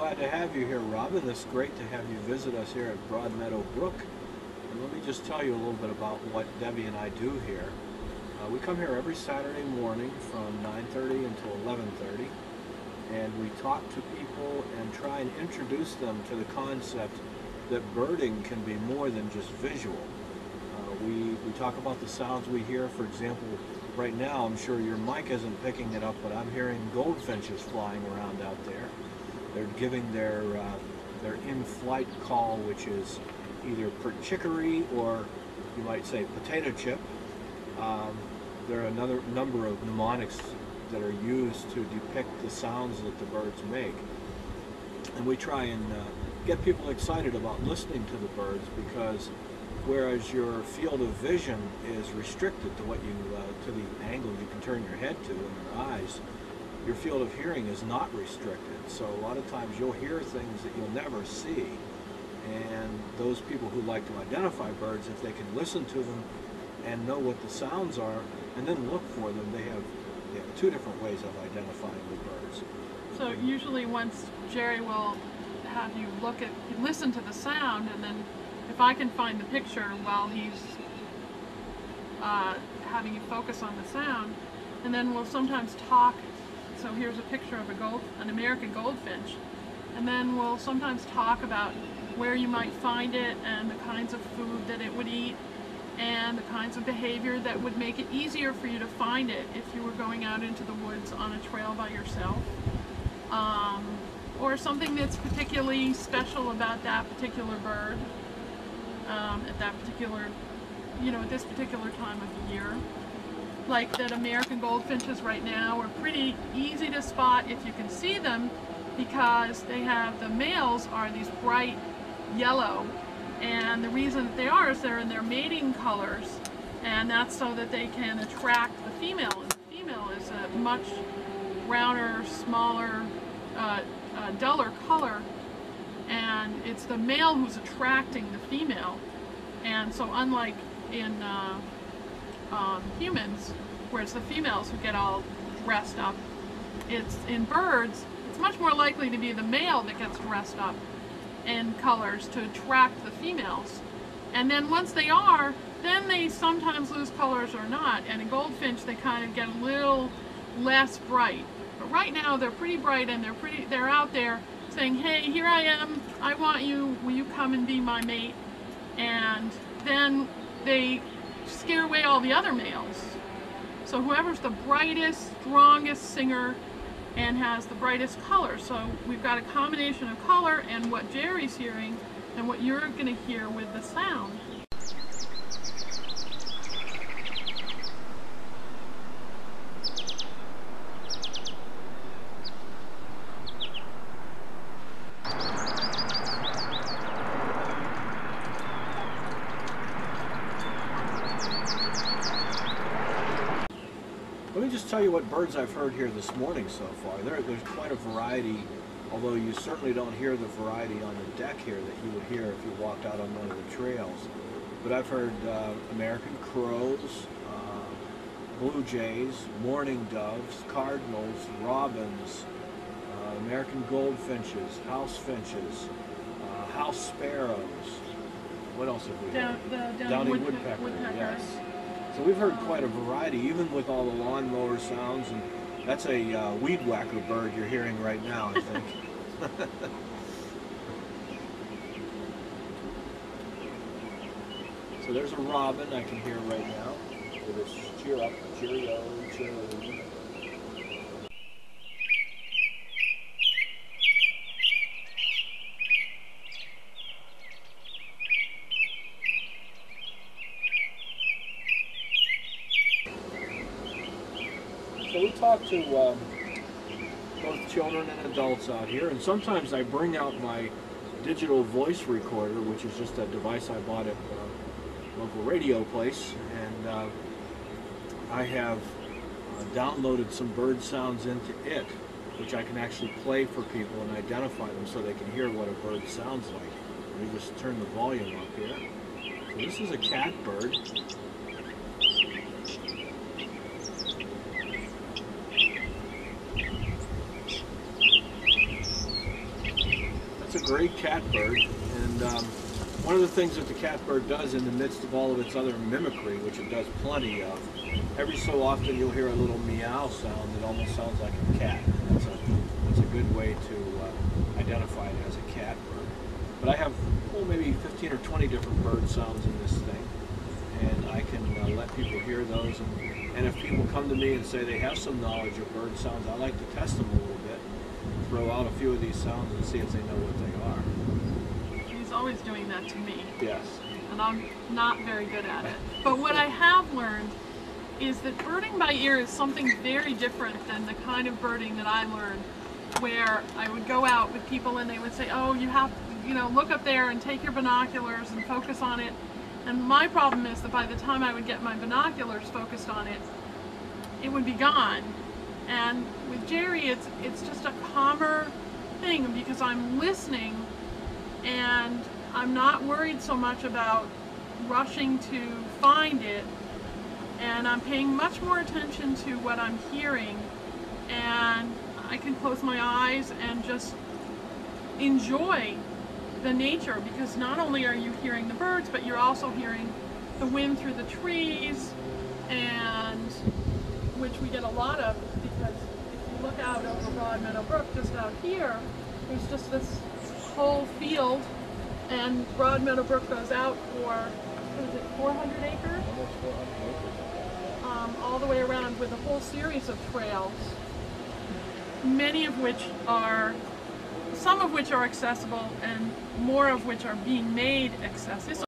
glad to have you here, Robin. It's great to have you visit us here at Broadmeadow Brook. And let me just tell you a little bit about what Debbie and I do here. We come here every Saturday morning from 9:30 until 11:30, and we talk to people and try and introduce them to the concept that birding can be more than just visual. We talk about the sounds we hear. For example, right now, I'm sure your mic isn't picking it up, but I'm hearing goldfinches flying around out there. They're giving their in-flight call, which is either chicory or you might say potato chip. There are another number of mnemonics that are used to depict the sounds that the birds make. And we try and get people excited about listening to the birds, because whereas your field of vision is restricted to what you to the angle you can turn your head to and your eyes, your field of hearing is not restricted. So a lot of times you'll hear things that you'll never see. And those people who like to identify birds, if they can listen to them and know what the sounds are and then look for them, they have two different ways of identifying the birds. So usually once Jerry will have you listen to the sound, and then if I can find the picture while he's having you focus on the sound, and then we'll sometimes talk. So here's a picture of an American goldfinch, and then we'll sometimes talk about where you might find it and the kinds of food that it would eat and the kinds of behavior that would make it easier for you to find it if you were going out into the woods on a trail by yourself, or something that's particularly special about that particular bird at that particular, at this particular time of the year. Like that American goldfinches right now are pretty easy to spot if you can see them, because the males are these bright yellow, and the reason that they are is they're in their mating colors, and that's so that they can attract the female. And the female is a much browner, smaller, duller color, and it's the male who's attracting the female. And so unlike in humans, where it's the females who get all dressed up, it's in birds, it's much more likely to be the male that gets dressed up in colors to attract the females. And then once they are, then they sometimes lose colors or not. And in goldfinch, they kind of get a little less bright. But right now, they're pretty bright, and they're out there saying, hey, here I am, I want you, will you come and be my mate? And then they scare away all the other males. So whoever's the brightest, strongest singer and has the brightest color. So we've got a combination of color and what Jerry's hearing and what you're going to hear with the sound. Let me just tell you what birds I've heard here this morning so far. There's quite a variety, although you certainly don't hear the variety on the deck here that you would hear if you walked out on one of the trails. But I've heard American crows, blue jays, mourning doves, cardinals, robins, American goldfinches, house finches, house sparrows. What else have we heard? Downy woodpecker, yes. So we've heard quite a variety, even with all the lawnmower sounds, and that's a weed whacker bird you're hearing right now, I think. So there's a robin I can hear right now with its cheer up, cheerio, cheerio. So we talk to both children and adults out here, and sometimes I bring out my digital voice recorder, which is just a device I bought at a local radio place, and I have downloaded some bird sounds into it, which I can actually play for people and identify them so they can hear what a bird sounds like. Let me just turn the volume up here. So this is a catbird. It's a great catbird, and one of the things that the catbird does in the midst of all of its other mimicry, which it does plenty of, every so often you'll hear a little meow sound that almost sounds like a cat. That's a good way to identify it as a catbird. But I have maybe 15 or 20 different bird sounds in this thing, and I can let people hear those. And if people come to me and say they have some knowledge of bird sounds, I like to test them a little bit, throw out a few of these sounds and see if they know what they are. He's always doing that to me. Yes. And I'm not very good at it. But what I have learned is that birding by ear is something very different than the kind of birding that I learned, where I would go out with people and they would say, oh, you have to, look up there and take your binoculars and focus on it. And my problem is that by the time I would get my binoculars focused on it, it would be gone. And with Jerry, it's just a calmer thing because I'm listening and I'm not worried so much about rushing to find it, and I'm paying much more attention to what I'm hearing, and I can close my eyes and just enjoy the nature, because not only are you hearing the birds, but you're also hearing the wind through the trees, and which we get a lot of, because if you look out over Broad Meadow Brook, just out here, there's just this whole field, and Broad Meadow Brook goes out for, what is it, 400 acres? Almost 400 acres. All the way around with a whole series of trails, many of which are, some of which are accessible and more of which are being made accessible.